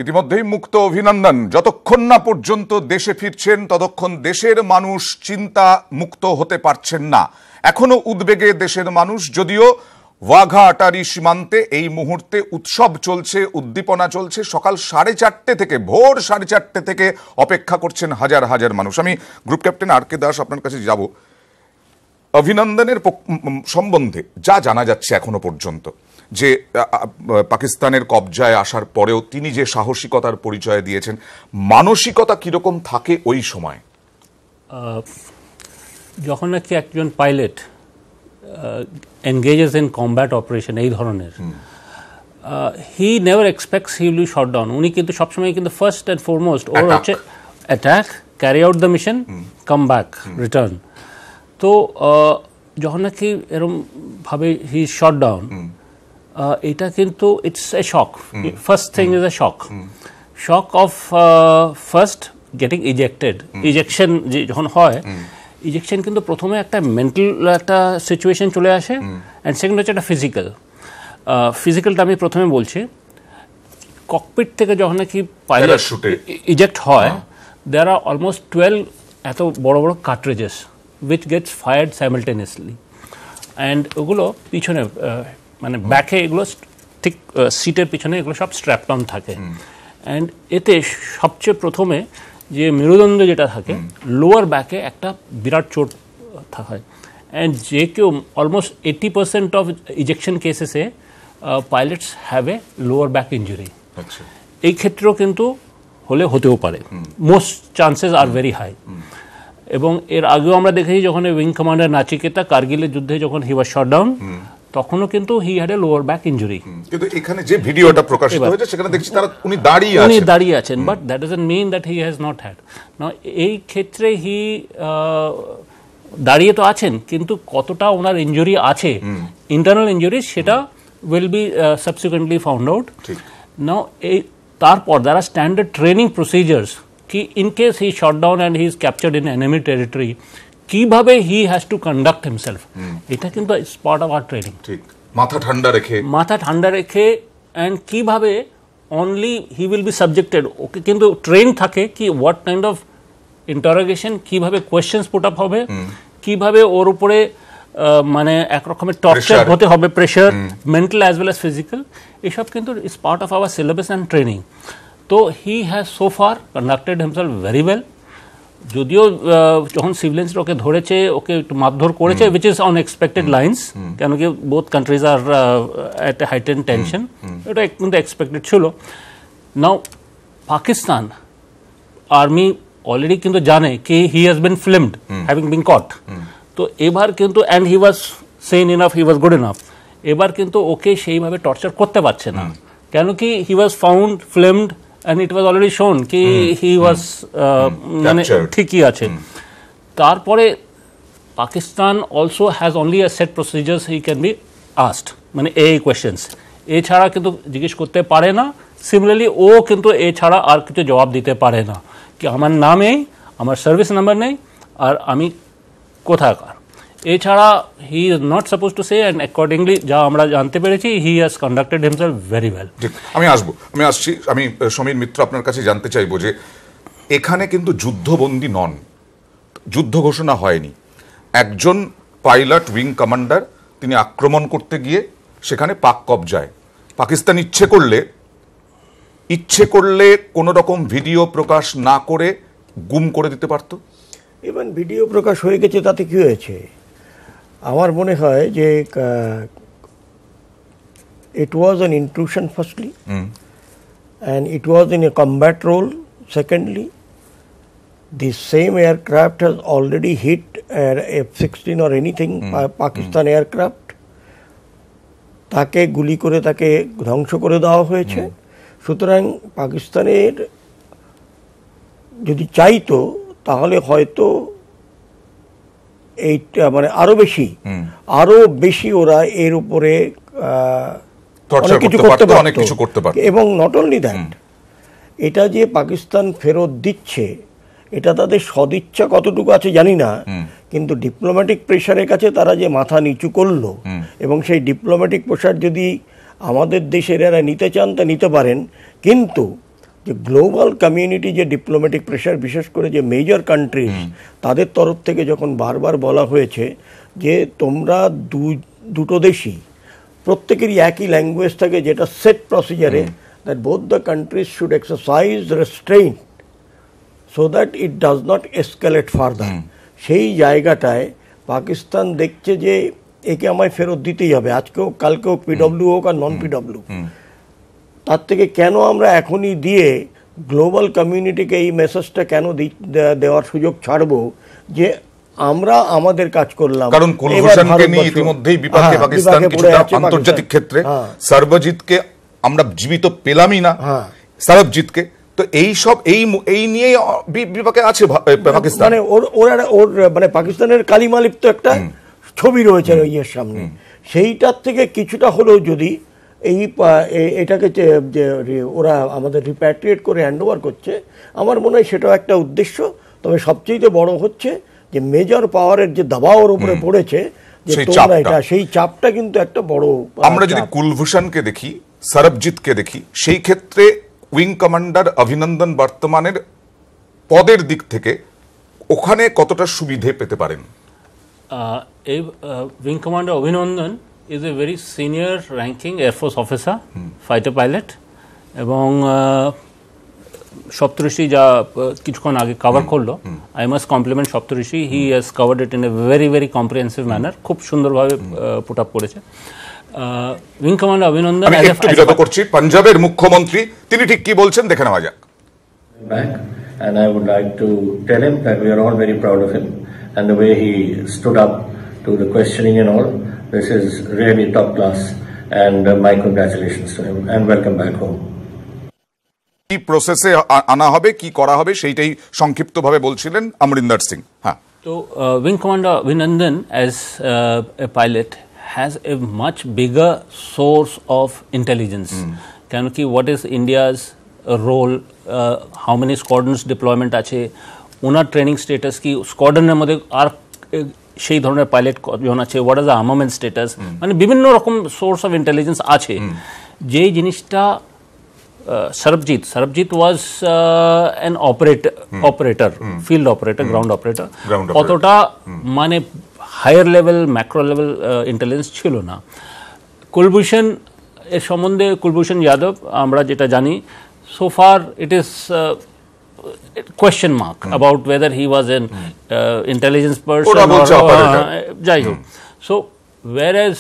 ইতিমধ্যেই মুক্ত অভিনন্দন। যতক্ষণ না পর্যন্ত দেশে ফিরছেন ততক্ষণ দেশের মানুষ চিন্তা মুক্ত হতে পারছেন না। এখনো উদ্বেগে দেশের মানুষ, যদিও ওয়াঘা আটারি সীমান্তে এই মুহূর্তে উৎসব চলছে, উদ্দীপনা চলছে। সকাল 4:30 থেকে, ভোর 4:30 থেকে অপেক্ষা করছেন হাজার হাজার মানুষ। আমি গ্রুপ ক্যাপ্টেন আর কে দাস আপনার কাছে যাব। অভিনন্দনের সম্বন্ধে যা জানা যাচ্ছে এখনো পর্যন্ত, যে পাকিস্তানের কবজায় আসার পরেও তিনি যে সাহসিকতার পরিচয় দিয়েছেন, মানসিকতা কিরকম থাকে ওই সময়? যখন নাকি একজন pilot engages in combat operation এই ধরনের, he never expects he will be shot down. উনি কিন্তু সবসময় কিন্তু ফার্স্ট অ্যান্ড ফরমোস্ট ওর হচ্ছে attack, carry out the mission, come back, return. তো যখন নাকি এরমভাবে হি শট ডাউন, এটা কিন্তু it's a shock. First thing is a shock of first getting ejected. Ejection যখন হয়, ইজেকশন কিন্তু প্রথমে একটা মেন্টাল একটা সিচুয়েশন চলে আসে, অ্যান্ড সেকেন্ড হচ্ছে একটা ফিজিক্যালটা আমি প্রথমে বলছি। ককপিট থেকে যখন নাকি পাইলট ইজেক্ট হয়, দেয়ার আর অলমোস্ট 12 এত বড় বড় কার্ট্রিজেস which gets fired simultaneously, and ওগুলো পিছনে মানে ব্যাকে, এগুলো ঠিক সিটের পিছনে এগুলো সব স্ট্র্যাপড অন থাকে। অ্যান্ড এতে সবচেয়ে প্রথমে যে মেরুদণ্ড যেটা থাকে, লোয়ার ব্যাকে একটা বিরাট চোট হয়। অ্যান্ড যে কেউ অলমোস্ট 80% অফ ইজেকশন কেসেসে pilots have a lower back injury. এই ক্ষেত্রেও কিন্তু হতেও পারে, most chances are very high. এবং এর আগেও আমরা দেখেছি, যখন উইং কমান্ডার নাচিকেতা কার্গিলের যুদ্ধে যখন হি ওয়াজ শট ডাউন, তখনও কিন্তু he had a lower back injury. কিন্তু এখানে যে ভিডিওটা প্রকাশিত হয়েছে সেখানে দেখছি উনি দাঁড়িয়ে আছেন, but that doesn't mean that he has not had. Now এই ক্ষেত্রে হি দাঁড়িয়ে তো আছেন, কিন্তু কতটা ওনার ইনজুরি আছে, ইন্টারনাল ইনজুরি, সেটা will be subsequently found out. Now তারপর যারা স্ট্যান্ডার্ড ট্রেনিং প্রসিজার্স, কি in case he shot down and he is captured in enemy territory, কিভাবে he has to conduct himself, এটা কিন্তু it's part of our training. মাথা ঠান্ডা রেখে and কিভাবে only he will be subjected, okay কিন্তু train থাকে কি হোয়াট কাইন্ড অফ ইন্টারোগেশন, কিভাবে কোয়েশ্চেন্স পুট আপ হবে, কিভাবে ওর উপরে মানে একরকমের টর্চার হতে হবে, pressure, mental as well as physical, এসব কিন্তু it's part of our syllabus and training. তো he has so far conducted himself very well. যদিও যখন সিভিলিয়ান্সরা ওকে ধরেছে, ওকে একটু মারধর করেছে, উইচ ইজ আনএক্সপেক্টেড লাইন্স, কেন কি both countries are at a heightened tension, এটা কিন্তু এক্সপেক্টেড ছিল। নাও পাকিস্তান আর্মি অলরেডি কিন্তু জানে কি he has been filmed having been caught. তো এবার কিন্তু, and he was sane enough, he was good enough, এবার কিন্তু ওকে সেইভাবে টর্চার করতে পারছে না, কেন কি he was found, filmed, and it was already shown ki he was মানে ঠিকই আছে। তারপরে Pakistan also has only a set procedures he can be asked, মানে এই কোয়েশ্চেন্স, এছাড়া কিন্তু জিজ্ঞেস করতে পারে না। সিমিলারলি ও কিন্তু এছাড়া আর কিছু জবাব দিতে পারে না, কি আমার নাম নেই, আমার সার্ভিস নাম্বার নেই, আর আমি কোথাকার, এছাড়া he is not suppose to say. And accordingly যা আমরা জানতে পেরেছি, he has conducted himself very well. আমি আসছি, আমি সমীর মিত্র আপনার কাছে জানতে চাইবো যে এখানে কিন্তু যুদ্ধবন্দী নন, যুদ্ধ ঘোষণা হয়নি। একজন পাইলট উইং কমান্ডার, তিনি আক্রমণ করতে গিয়ে সেখানে পাক কবজায়, পাকিস্তান ইচ্ছে করলে কোনো রকম ভিডিও প্রকাশ না করে গুম করে দিতে পারতো। ইভেন ভিডিও প্রকাশ হয়ে গেছে, তাতে কি হয়েছে? আমার মনে হয় যে it was an intrusion firstly, and it was in a combat role secondly. The same aircraft has already hit F-16 or anything Pakistan aircraft, তাকে গুলি করে তাকে ধ্বংস করে দেওয়া হয়েছে। সুতরাং পাকিস্তানের যদি চাইতো তাহলে হয়তো এইটা মানে আরো বেশি ওরা এর উপরে অনেক কিছু করতে পারত। এবং নট অনলি দ্যাট, এটা যে পাকিস্তান ফেরত দিচ্ছে, এটা তাদের সদিচ্ছা কতটুকু আছে জানি না, কিন্তু ডিপ্লোম্যাটিক প্রেশারের কাছে তারা যে মাথা নিচু করলো, এবং সেই ডিপ্লোম্যাটিক প্রেশার যদি আমাদের দেশের এরা নিতে চান তা নিতে পারেন, কিন্তু যে গ্লোবাল কমিউনিটি যে ডিপ্লোম্যাটিক প্রেশার, বিশেষ করে যে মেজর কান্ট্রিজ তাদের তরফ থেকে যখন বারবার বলা হয়েছে যে তোমরা দুটো দেশই প্রত্যেকেরই একই ল্যাঙ্গুয়েজ থাকে, যেটা সেট প্রসিজারে, that both the countries should exercise restraint so that it does not escalate further. সেই জায়গাটায় পাকিস্তান দেখছে যে একে আমায় ফেরত দিতেই হবে, আজকেও কালকেও, পিডব্লিউ হোক আর নন পিডব্লিউ, তার থেকে কেন আমরা এখনই দিয়ে গ্লোবাল কমিউনিটিকে এই মেসেজটা কেন দেওয়ার সুযোগ ছাড়বো যে আমরা আমাদের কাজ করলাম। কারণ কুলভূষণকে নিয়ে ইতিমধ্যেই বিপাকে পাকিস্তান কিছুটা আন্তর্জাতিক ক্ষেত্রে, সর্বজিৎকে আমরা জীবিত পেলামই না, সরবজিৎকে, তো এই সব এই নিয়ে বিপাকে আছে পাকিস্তান। মানে ওর মানে পাকিস্তানের কালিমালিপ্ত একটা ছবি রয়েছে ইয়ের সামনে, সেইটার থেকে কিছুটা হলেও যদি এটাকে যে ওরা আমাদের রিপ্যাট্রিয়েট করে হ্যান্ড ওভার করছে, আমার মনে হয় সেটাও একটা উদ্দেশ্য। তবে সবচেয়ে বড় হচ্ছে যে মেজর পাওয়ারের যে দাবাওর উপরে পড়েছে, যে তোমরা এটা, সেই চাপটা কিন্তু একটা বড়। আমরা যদি কুলভূষণকে দেখি, সরবজিৎকে দেখি, সেই ক্ষেত্রে উইং কমান্ডার অভিনন্দন বর্তমানের পদের দিক থেকে ওখানে কতটা সুবিধে পেতে পারেন? এই উইং কমান্ডার অভিনন্দন is a very senior ranking Air Force officer, fighter pilot, এবং সপ্তঋষি যা কিছুক্ষণ আগে কভার করলো, I must compliment Saptarishi, he has covered it in a very very comprehensive manner, খুব সুন্দরভাবে পুট আপ করেছে। উইং কমান্ডার অভিনন্দন, আমি একটু বিরত করছি, পাঞ্জাবের মুখ্যমন্ত্রী তিনি ঠিক কি বলছেন দেখে নেওয়া যাক। And I would like to tell him that we are all very proud of him and the way he stood up to the questioning and all. This is really top class, and my congratulations to him and welcome back home. কি প্রসেসে আনা হবে, কি করা হবে, সেইটাই সংক্ষিপ্তভাবে বলছিলেন অমরিন্দর সিং। হ্যাঁ, তো উইং কমান্ডার অভিনন্দন as a pilot has a much bigger source of intelligence. কেন কি what is India's role, how many squadrons deployment আছে, ওনার ট্রেনিং স্ট্যাটাস কি, স্কোয়াড্রনের মধ্যে আর সেই ধরনের পাইলট কজন আছে, what is the armament status, মানে বিভিন্ন রকম সোর্স অফ ইন্টেলিজেন্স আছে। যেই জিনিসটা Sarabjit was an operator, field operator, ground operator, কতটা মানে higher level, macro level intelligence ছিল না। কুলভূষণ এর সম্বন্ধে, কুলভূষণ যাদব আমরা যেটা জানি, so far it is question mark about whether he was an intelligence person or jai ho. So whereas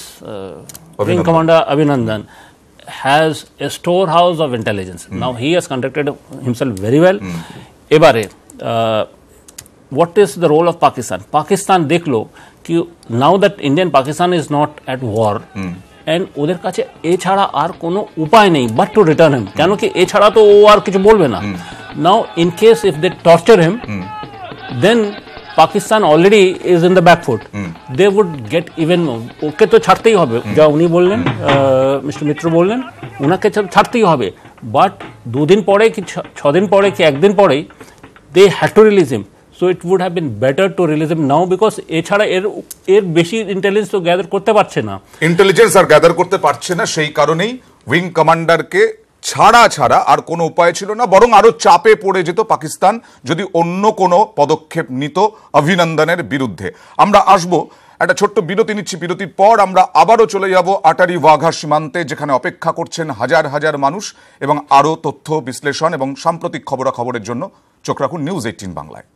Wing Commander Abhinandan has a storehouse of intelligence, now he has conducted himself very well. Ebare what is the role of Pakistan দেখলো কি now that Indian Pakistan is not at war, and ওদের কাছে এছাড়া আর কোনো উপায় নেই but to return হিম, কেন কি এছাড়া তো ও আর কিছু বলবে না। Now in case if they torture him, then Pakistan already is in the backfoot, they would get even more. Okay তো ছাড়তেই হবে, যা উনি বললেন, মিস্টার মিত্র বললেন, ওনাকে ছাড়তেই হবে, বাট দুদিন পরে কি 6 দিন পরে কি একদিন পরেই they had to release him. So it would have been better to release him now, because এছাড়া এর বেশি ইন্টেলিজেন্স তো গ্যাদার করতে পারছে না, ইন্টেলিজেন্স আর গ্যাদার করতে পারছে না। সেই কারণেই উইং কমান্ডারকে ছাড়া আর কোনো উপায় ছিল না, বরং আরো চাপে পড়ে যেত পাকিস্তান যদি অন্য কোনো পদক্ষেপ নিত অভিনন্দনের বিরুদ্ধে। আমরা আসবো, একটা ছোট্ট বিরতি নিচ্ছি, বিরতির পর আমরা আবারও চলে যাব আটারি ওয়াঘা সীমান্তে, যেখানে অপেক্ষা করছেন হাজার হাজার মানুষ, এবং আরো তথ্য বিশ্লেষণ এবং সাম্প্রতিক খবরাখবরের জন্য চোখ রাখুন নিউজ 18 বাংলায়।